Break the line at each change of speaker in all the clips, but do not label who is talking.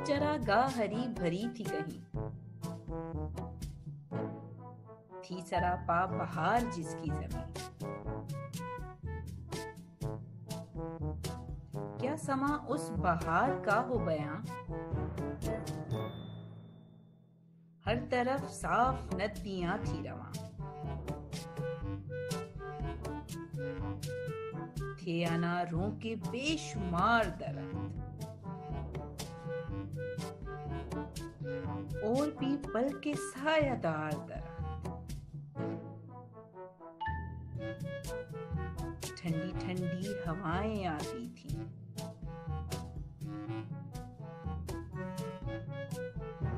चरागाह हरी भरी थी कहीं, थी सरापा बहार जिसकी जमीन। क्या समा उस बहार का हो बयां, हर तरफ साफ नदियां थी रवां। थे अनारों के बेशुमार दरख्त, और पीपल के सायादार दरख्त। ठंडी ठंडी हवाएं आती थी,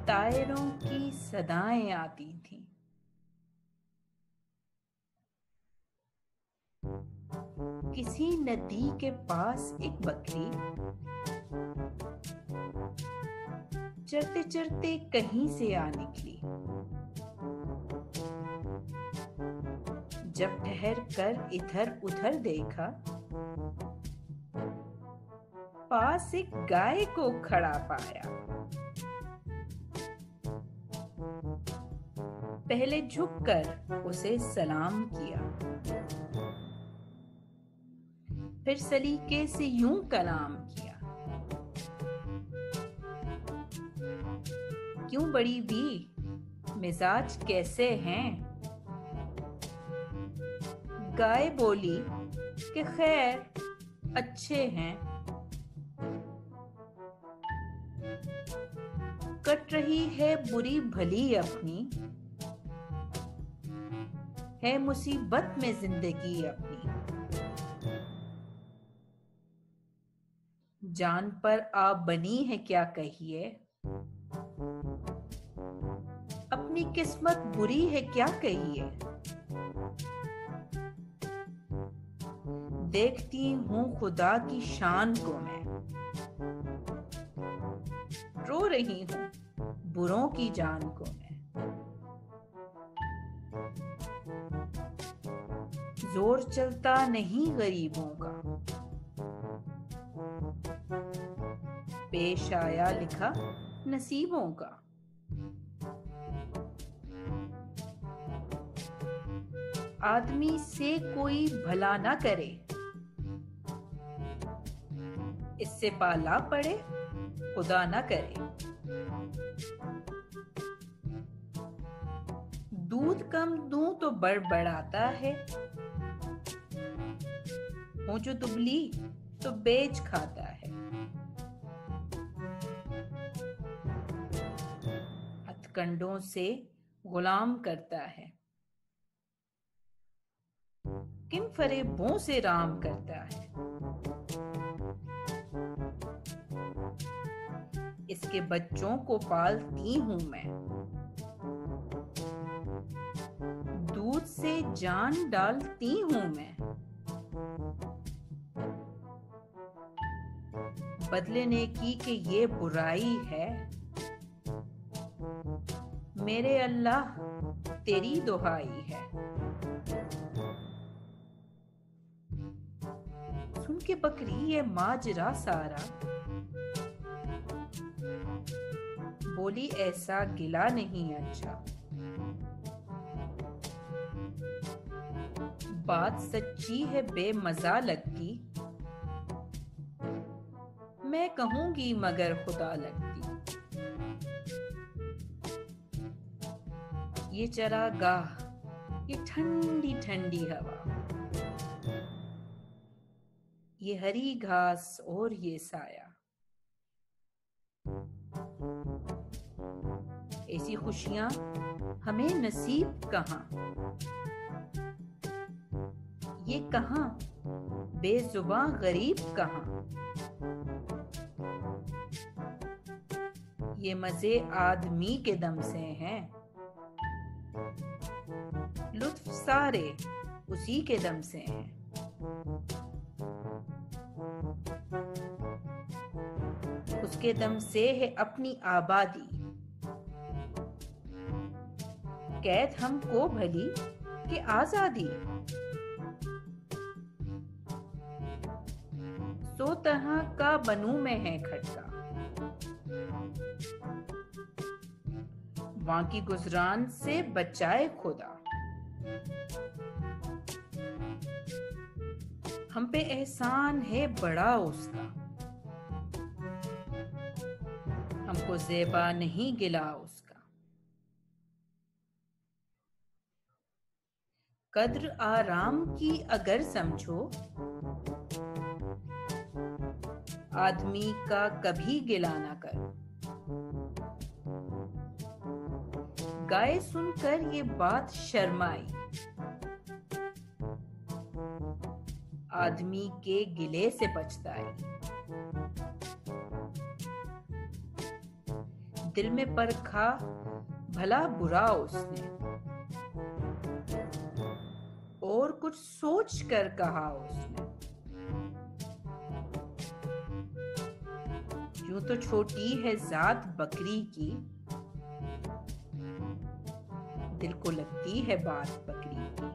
तायरों की सदाएं आती थी। किसी नदी के पास एक बकरी चरते चरते कहीं से आ निकली। जब ठहर कर इधर उधर देखा, पास एक गाय को खड़ा पाया। पहले झुककर उसे सलाम किया, फिर सलीके से यूं कलाम किया। क्यों बड़ी भी, मिजाज कैसे हैं? गाय बोली कि खैर अच्छे हैं। कट रही है बुरी भली अपनी, है मुसीबत में जिंदगी अपनी। जान पर आ बनी है क्या कहिए, अपनी किस्मत बुरी है क्या कहिए। देखती हूं खुदा की शान को मैं, रो रही हूं बुरों की जान को मैं। जोर चलता नहीं गरीबों का, पेश आया लिखा नसीबों का। आदमी से कोई भला ना करे, इससे पाला पड़े खुदा ना करे। दूध कम दूं तो बड़बड़ाता है, हूं जो दुबली तो बेच खाता है। हथकंडों से गुलाम करता है, किन फरेबों से राम करता है। इसके बच्चों को पालती हूं मैं, दूध से जान डालती हूं मैं। बदले नेकी कि ये बुराई है, मेरे अल्लाह तेरी दुहाई है। सुन के बकरी ये माजरा सारा, बोली ऐसा गिला नहीं अच्छा। बात सच्ची है बेमजा लगती, मैं कहूंगी मगर खुदा लगती। ये चरागाह, ये ठंडी ठंडी हवा, ये हरी घास और ये साया, ऐसी खुशियां हमें नसीब कहां। ये कहां बेजुबां गरीब कहां। ये मजे आदमी के दम से हैं, लुत्फ सारे उसी के दम से हैं। उसके दम से है अपनी आबादी, कैद हमको भली कि आजादी। सो तरह का बनू में है खटका, वहां की गुजरान से बचाए खुदा। हम पे एहसान है बड़ा उसका, हमको ज़ेबा नहीं गिला उसका। कद्र आराम की अगर समझो, आदमी का कभी गिला ना कर। गाए सुनकर ये बात शर्माई, आदमी के गिले से पछताई। दिल में परखा भला बुरा उसने, और कुछ सोच कर कहा उसने। यूं तो छोटी है जात बकरी की, दिल को लगती है बात बकरी की।